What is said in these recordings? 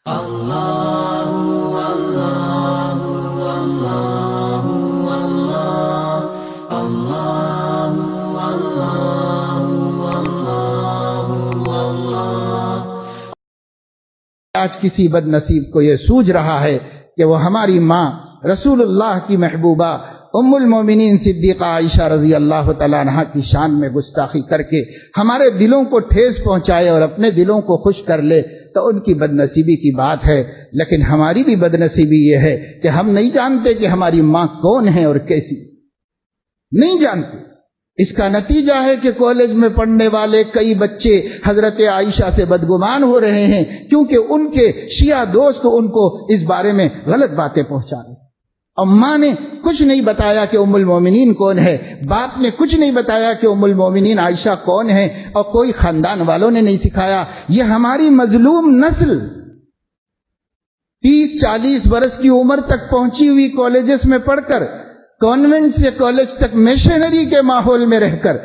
آج کسی بد نصیب کو یہ سوج رہا ہے کہ وہ ہماری ماں رسول اللہ کی محبوبہ ام المومنین صدیقہ عائشہ رضی اللہ تعالیٰ عنہا کی شان میں گستاخی کر کے ہمارے دلوں کو ٹھیس پہنچائے اور اپنے دلوں کو خوش کر لے تو ان کی بد نصیبی کی بات ہے. لیکن ہماری بھی بد نصیبی یہ ہے کہ ہم نہیں جانتے کہ ہماری ماں کون ہے اور کیسی، نہیں جانتے. اس کا نتیجہ ہے کہ کالج میں پڑھنے والے کئی بچے حضرت عائشہ سے بدگمان ہو رہے ہیں کیونکہ ان کے شیعہ دوست ان کو اس بارے میں غلط باتیں پہنچا رہے ہیں. اور ماں نے کچھ نہیں بتایا کہ ام المومنین کون ہے، باپ نے کچھ نہیں بتایا کہ ام المومنین عائشہ کون ہے، اور کوئی خاندان والوں نے نہیں سکھایا. یہ ہماری مظلوم نسل 30-40 برس کی عمر تک پہنچی ہوئی کالجز میں پڑھ کر، کانوینٹ سے کالج تک میشنری کے ماحول میں رہ کر،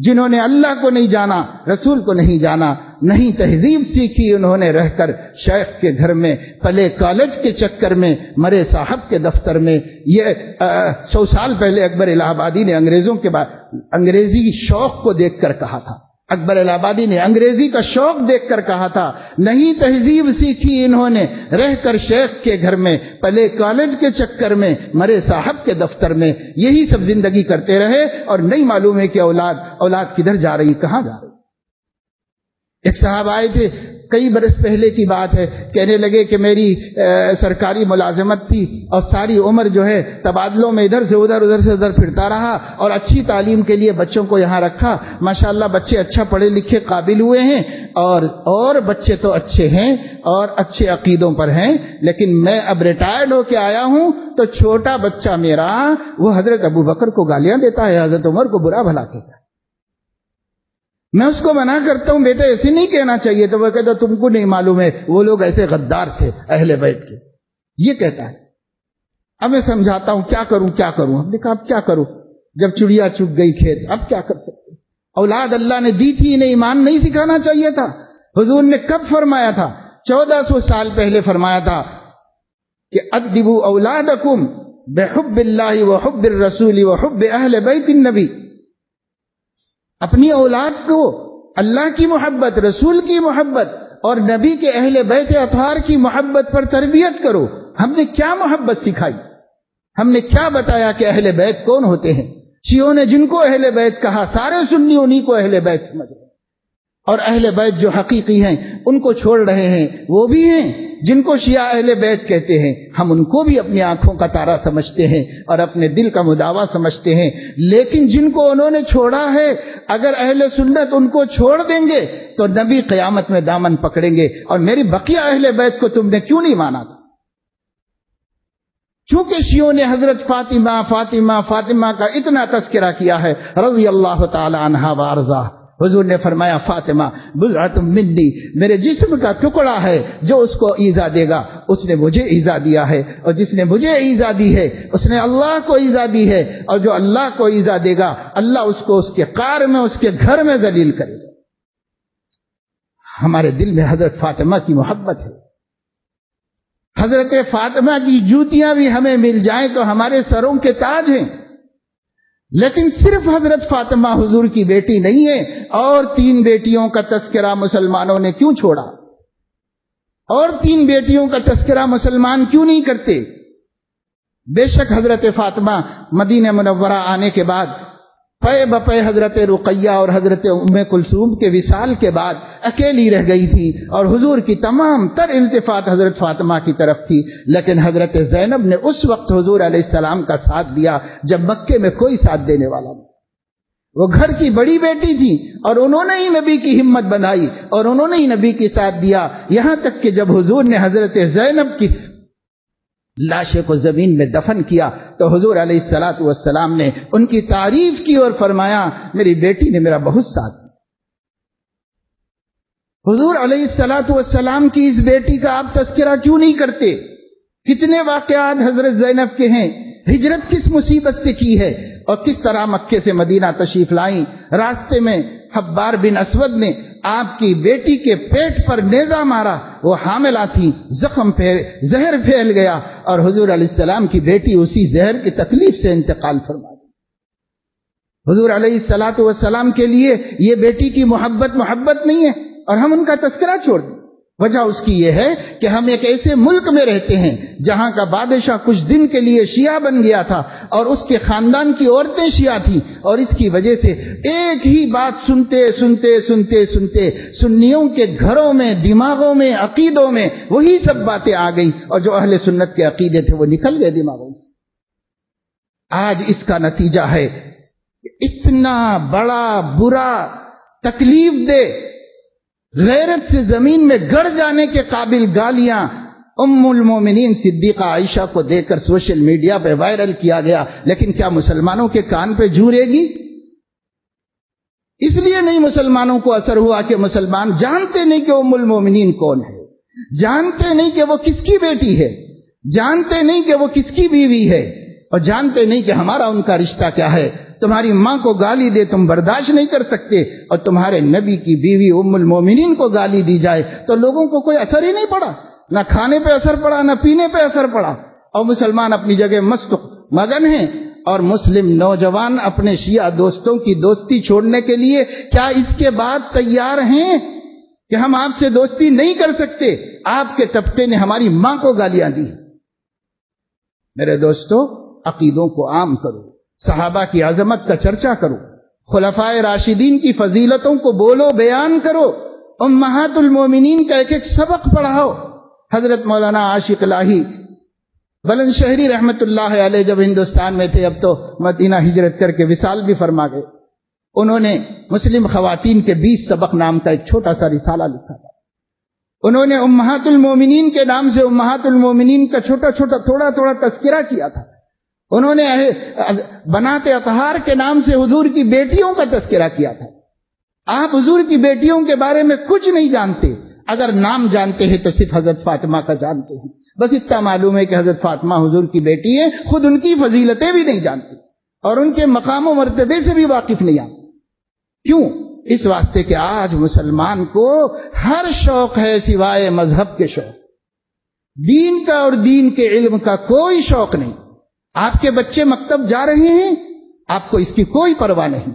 جنہوں نے اللہ کو نہیں جانا، رسول کو نہیں جانا، نہیں تہذیب سیکھی، انہوں نے رہ کر شیخ کے گھر میں پلے، کالج کے چکر میں مرے، صاحب کے دفتر میں. یہ 100 سال پہلے اکبر الہ آبادی نے انگریزوں کے بعد انگریزی شوق کو دیکھ کر کہا تھا، اکبر الہ آبادی نے انگریزی کا شوق دیکھ کر کہا تھا، نہیں تہذیب سیکھی انہوں نے، رہ کر شیخ کے گھر میں پلے، کالج کے چکر میں مرے، صاحب کے دفتر میں. یہی سب زندگی کرتے رہے اور نہیں معلوم ہے کہ اولاد کدھر جا رہی، کہاں جا رہی. ایک صاحب آئے تھے، کئی برس پہلے کی بات ہے، کہنے لگے کہ میری سرکاری ملازمت تھی اور ساری عمر جو ہے تبادلوں میں ادھر سے ادھر پھرتا رہا اور اچھی تعلیم کے لیے بچوں کو یہاں رکھا. ماشاءاللہ بچے اچھا پڑھے لکھے قابل ہوئے ہیں اور بچے تو اچھے ہیں اور اچھے عقیدوں پر ہیں، لیکن میں اب ریٹائرڈ ہو کے آیا ہوں تو چھوٹا بچہ میرا وہ حضرت ابو بکر کو گالیاں دیتا ہے، حضرت عمر کو برا بھلا کہتا ہے. میں اس کو منع کرتا ہوں، بیٹا ایسے نہیں کہنا چاہیے. تو وہ کہتا تم کو نہیں معلوم ہے وہ لوگ ایسے غدار تھے اہل بیت کے، یہ کہتا ہے. اب میں سمجھاتا ہوں کیا کروں. ہم نے کہا اب کیا کروں، جب چڑیا چگ گئی کھیت، اب کیا کر سکتے. اولاد اللہ نے دی تھی، انہیں ایمان نہیں سکھانا چاہیے تھا. حضور نے کب فرمایا تھا؟ 1400 سال پہلے فرمایا تھا کہ ادبوا اولادکم بحب اللہ وحب الرسول وحب اہل بیت النبی. اپنی اولاد کو اللہ کی محبت، رسول کی محبت اور نبی کے اہل بیت اطہار کی محبت پر تربیت کرو. ہم نے کیا محبت سکھائی؟ ہم نے کیا بتایا کہ اہل بیت کون ہوتے ہیں؟ شیعوں نے جن کو اہل بیت کہا، سارے سنی انہی کو اہل بیت سمجھ رہے ہیں. اور اہل بیت جو حقیقی ہیں ان کو چھوڑ رہے ہیں. وہ بھی ہیں جن کو شیعہ اہل بیت کہتے ہیں، ہم ان کو بھی اپنی آنکھوں کا تارا سمجھتے ہیں اور اپنے دل کا مداوا سمجھتے ہیں. لیکن جن کو انہوں نے چھوڑا ہے، اگر اہل سنت ان کو چھوڑ دیں گے تو نبی قیامت میں دامن پکڑیں گے. اور میری بقیہ اہل بیت کو تم نے کیوں نہیں مانا تھا؟ چونکہ شیعوں نے حضرت فاطمہ کا اتنا تذکرہ کیا ہے رضی اللہ تعالی عنہا وارضاہ. حضور نے فرمایا فاطمہ بضعۃ منی، میرے جسم کا ٹکڑا ہے، جو اس کو ایذا دے گا اس نے مجھے ایذا دیا ہے، اور جس نے مجھے ایذا دی ہے اس نے اللہ کو ایذا دی ہے، اور جو اللہ کو ایذا دے گا اللہ اس کو اس کے قار میں، اس کے گھر میں ذلیل کرے گا. ہمارے دل میں حضرت فاطمہ کی محبت ہے. حضرت فاطمہ کی جوتیاں بھی ہمیں مل جائیں تو ہمارے سروں کے تاج ہیں. لیکن صرف حضرت فاطمہ حضور کی بیٹی نہیں ہے. اور 3 بیٹیوں کا تذکرہ مسلمانوں نے کیوں چھوڑا؟ اور 3 بیٹیوں کا تذکرہ مسلمان کیوں نہیں کرتے؟ بے شک حضرت فاطمہ مدینہ منورہ آنے کے بعد پے بپے حضرت رقیہ اور حضرت ام کلثوم کے وصال کے بعد اکیلی رہ گئی تھی، اور حضور کی تمام تر التفات حضرت فاطمہ کی طرف تھی. لیکن حضرت زینب نے اس وقت حضور علیہ السلام کا ساتھ دیا جب مکے میں کوئی ساتھ دینے والا نہیں. وہ گھر کی بڑی بیٹی تھی اور انہوں نے ہی نبی کی ہمت بنائی اور انہوں نے ہی نبی کے ساتھ دیا. یہاں تک کہ جب حضور نے حضرت زینب کی لاشیں کو زمین میں دفن کیا تو حضور علیہ الصلوۃ والسلام نے ان کی تعریف کی اور فرمایا میری بیٹی نے میرا بہت ساتھ دیا. حضور علیہ الصلوۃ والسلام کی اس بیٹی کا آپ تذکرہ کیوں نہیں کرتے؟ کتنے واقعات حضرت زینب کے ہیں. ہجرت کس مصیبت سے کی ہے اور کس طرح مکے سے مدینہ تشریف لائیں. راستے میں حبار بن اسود نے آپ کی بیٹی کے پیٹ پر نیزہ مارا، وہ حاملہ تھی، زہر پھیل گیا اور حضور علیہ السلام کی بیٹی اسی زہر کی تکلیف سے انتقال فرما دی۔ حضور علیہ الصلوۃ والسلام کے لیے یہ بیٹی کی محبت نہیں ہے، اور ہم ان کا تذکرہ چھوڑ دیں۔ وجہ اس کی یہ ہے کہ ہم ایک ایسے ملک میں رہتے ہیں جہاں کا بادشاہ کچھ دن کے لیے شیعہ بن گیا تھا اور اس کے خاندان کی عورتیں شیعہ تھیں، اور اس کی وجہ سے ایک ہی بات سنتے سنیوں کے گھروں میں، دماغوں میں، عقیدوں میں وہی سب باتیں آ گئیں، اور جو اہل سنت کے عقیدے تھے وہ نکل گئے دماغوں سے۔ آج اس کا نتیجہ ہے کہ اتنا بڑا برا تکلیف دے غیرت سے زمین میں گڑ جانے کے قابل گالیاں ام المومنین صدیقہ عائشہ کو دے کر سوشل میڈیا پہ وائرل کیا گیا، لیکن کیا مسلمانوں کے کان پہ جھورے گی؟ اس لیے نہیں مسلمانوں کو اثر ہوا کہ مسلمان جانتے نہیں کہ ام المومنین کون ہے، جانتے نہیں کہ وہ کس کی بیٹی ہے، جانتے نہیں کہ وہ کس کی بیوی ہے، اور جانتے نہیں کہ ہمارا ان کا رشتہ کیا ہے۔ تمہاری ماں کو گالی دے تم برداشت نہیں کر سکتے، اور تمہارے نبی کی بیوی ام المومنین کو گالی دی جائے تو لوگوں کو کوئی اثر ہی نہیں پڑا، نہ کھانے پہ اثر پڑا، نہ پینے پہ اثر پڑا، اور مسلمان اپنی جگہ مست مگن ہیں، اور مسلم نوجوان اپنے شیعہ دوستوں کی دوستی چھوڑنے کے لیے کیا اس کے بعد تیار ہیں کہ ہم آپ سے دوستی نہیں کر سکتے؟ آپ کے طبقے نے ہماری ماں کو گالیاں دی۔ میرے دوستو، عقیدوں کو عام کرو، صحابہ کی عظمت کا چرچا کرو، خلفائے راشدین کی فضیلتوں کو بولو، بیان کرو، امہات المومنین کا ایک ایک سبق پڑھاؤ۔ حضرت مولانا عاشق الہی بلند شہری رحمت اللہ علیہ جب ہندوستان میں تھے، اب تو مدینہ ہجرت کر کے وصال بھی فرما گئے، انہوں نے مسلم خواتین کے 20 سبق نام کا ایک چھوٹا سا رسالہ لکھا تھا۔ انہوں نے امہات المومنین کے نام سے امہات المومنین کا تھوڑا تذکرہ کیا تھا۔ انہوں نے بنات اطہار کے نام سے حضور کی بیٹیوں کا تذکرہ کیا تھا۔ آپ حضور کی بیٹیوں کے بارے میں کچھ نہیں جانتے، اگر نام جانتے ہیں تو صرف حضرت فاطمہ کا جانتے ہیں، بس اتنا معلوم ہے کہ حضرت فاطمہ حضور کی بیٹی ہے، خود ان کی فضیلتیں بھی نہیں جانتے اور ان کے مقام و مرتبے سے بھی واقف نہیں آتے۔ کیوں؟ اس واسطے کہ آج مسلمان کو ہر شوق ہے سوائے مذہب کے شوق، دین کا اور دین کے علم کا کوئی شوق نہیں۔ آپ کے بچے مکتب جا رہے ہیں، آپ کو اس کی کوئی پرواہ نہیں۔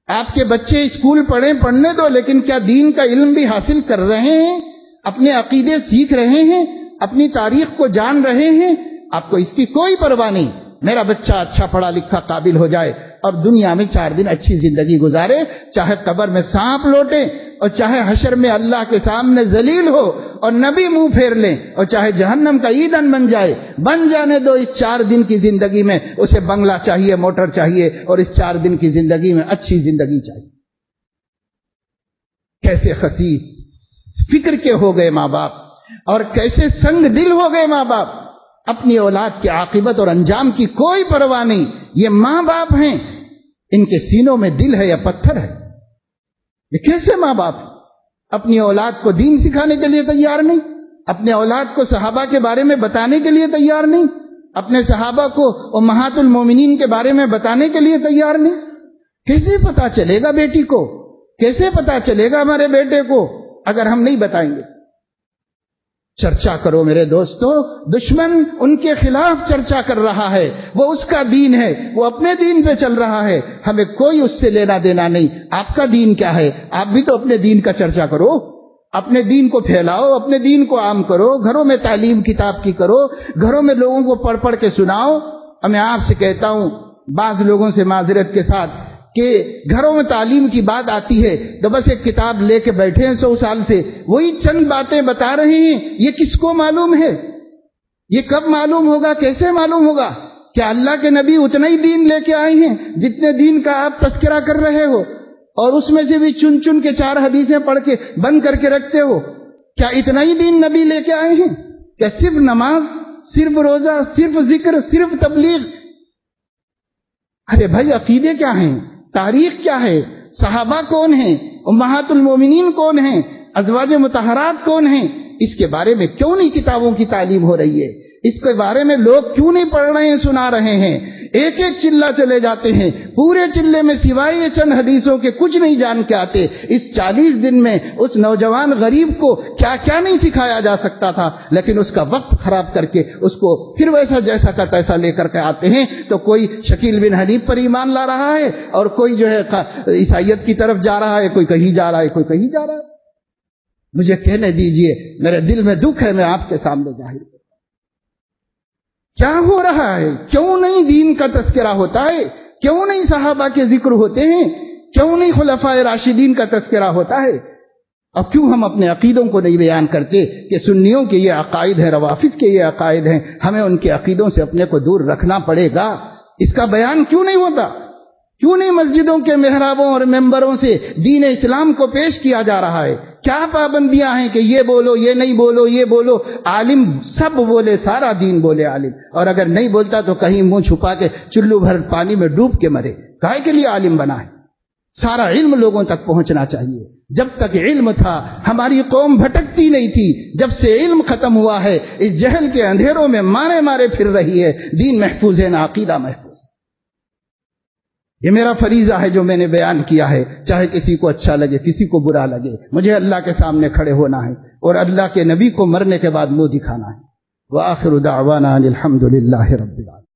آپ کے بچے اسکول پڑھنے دو، لیکن کیا دین کا علم بھی حاصل کر رہے ہیں؟ اپنے عقیدے سیکھ رہے ہیں؟ اپنی تاریخ کو جان رہے ہیں؟ آپ کو اس کی کوئی پرواہ نہیں۔ میرا بچہ اچھا پڑھا لکھا قابل ہو جائے اور دنیا میں 4 دن اچھی زندگی گزارے، چاہے قبر میں سانپ لوٹے اور چاہے حشر میں اللہ کے سامنے ذلیل ہو اور نبی منہ پھیر لیں، اور چاہے جہنم کا ایندھن بن جانے دو۔ اس 4 دن کی زندگی میں اسے بنگلہ چاہیے، موٹر چاہیے، اور اس 4 دن کی زندگی میں اچھی زندگی چاہیے۔ کیسے خسیس فکر کے ہو گئے ماں باپ، اور کیسے سنگ دل ہو گئے ماں باپ، اپنی اولاد کی عاقبت اور انجام کی کوئی پرواہ نہیں۔ یہ ماں باپ ہیں، ان کے سینوں میں دل ہے یا پتھر ہے؟ یہ کیسے ماں باپ اپنی اولاد کو دین سکھانے کے لیے تیار نہیں، اپنے اولاد کو صحابہ کے بارے میں بتانے کے لیے تیار نہیں، اپنے صحابہ کو امہات المومنین کے بارے میں بتانے کے لیے تیار نہیں؟ کیسے پتا چلے گا بیٹی کو، کیسے پتا چلے گا ہمارے بیٹے کو اگر ہم نہیں بتائیں گے؟ چرچا کرو میرے دوستو، دشمن ان کے خلاف چرچا کر رہا ہے، وہ اس کا دین ہے، وہ اپنے دین پہ چل رہا ہے، ہمیں کوئی اس سے لینا دینا نہیں۔ آپ کا دین کیا ہے؟ آپ بھی تو اپنے دین کا چرچا کرو، اپنے دین کو پھیلاؤ، اپنے دین کو عام کرو، گھروں میں تعلیم کتاب کی کرو، گھروں میں لوگوں کو پڑھ کے سناؤ۔ اور میں آپ سے کہتا ہوں، بعض لوگوں سے معذرت کے ساتھ، کہ گھروں میں تعلیم کی بات آتی ہے تو بس ایک کتاب لے کے بیٹھے ہیں 100 سال سے، وہی چند باتیں بتا رہے ہیں۔ یہ کس کو معلوم ہے؟ یہ کب معلوم ہوگا؟ کیسے معلوم ہوگا؟ کیا اللہ کے نبی اتنا ہی دین لے کے آئے ہیں جتنے دین کا آپ تذکرہ کر رہے ہو، اور اس میں سے بھی چن کے 4 حدیثیں پڑھ کے بند کر کے رکھتے ہو؟ کیا اتنا ہی دین نبی لے کے آئے ہیں؟ کیا صرف نماز، صرف روزہ، صرف ذکر، صرف تبلیغ؟ ارے بھائی، عقیدے کیا ہیں؟ تاریخ کیا ہے؟ صحابہ کون ہیں؟ امہات المومنین کون ہیں؟ ازواج مطہرات کون ہیں؟ اس کے بارے میں کیوں نہیں کتابوں کی تعلیم ہو رہی ہے؟ اس کے بارے میں لوگ کیوں نہیں پڑھ رہے ہیں، سنا رہے ہیں؟ ایک ایک چلہ چلے جاتے ہیں، پورے چلے میں سوائے یہ چند حدیثوں کے کچھ نہیں جان کے آتے۔ اس 40 دن میں اس نوجوان غریب کو کیا کیا نہیں سکھایا جا سکتا تھا، لیکن اس کا وقت خراب کر کے اس کو پھر ویسا جیسا کا تیسا لے کر کے آتے ہیں۔ تو کوئی شکیل بن حنیف پر ایمان لا رہا ہے اور کوئی جو ہے عیسائیت کی طرف جا رہا ہے، کوئی کہیں جا رہا ہے، کوئی کہیں جا رہا ہے۔ مجھے کہنے دیجئے، میرے دل میں دکھ ہے، میں آپ کے سامنے ظاہر کرتا ہوں۔ کیا ہو رہا ہے؟ کیوں نہیں دین کا تذکرہ ہوتا ہے؟ کیوں نہیں صحابہ کے ذکر ہوتے ہیں؟ کیوں نہیں خلفائے راشدین کا تذکرہ ہوتا ہے؟ اب کیوں ہم اپنے عقیدوں کو نہیں بیان کرتے کہ سنیوں کے یہ عقائد ہیں، روافض کے یہ عقائد ہیں، ہمیں ان کے عقیدوں سے اپنے کو دور رکھنا پڑے گا؟ اس کا بیان کیوں نہیں ہوتا؟ کیوں نہیں مسجدوں کے محرابوں اور ممبروں سے دین اسلام کو پیش کیا جا رہا ہے؟ کیا پابندیاں ہیں کہ یہ بولو، یہ نہیں بولو، یہ بولو؟ عالم سب بولے، سارا دین بولے عالم، اور اگر نہیں بولتا تو کہیں منہ چھپا کے چلو بھر پانی میں ڈوب کے مرے۔ کائے کے لیے عالم بنا ہے؟ سارا علم لوگوں تک پہنچنا چاہیے۔ جب تک علم تھا ہماری قوم بھٹکتی نہیں تھی، جب سے علم ختم ہوا ہے اس جہل کے اندھیروں میں مارے مارے پھر رہی ہے۔ دین محفوظ ہے نہ عقیدہ محفوظ۔ یہ میرا فریضہ ہے جو میں نے بیان کیا ہے، چاہے کسی کو اچھا لگے کسی کو برا لگے، مجھے اللہ کے سامنے کھڑے ہونا ہے اور اللہ کے نبی کو مرنے کے بعد منہ دکھانا ہے۔ وآخر دعوانا ان الحمد للہ رب العالمین۔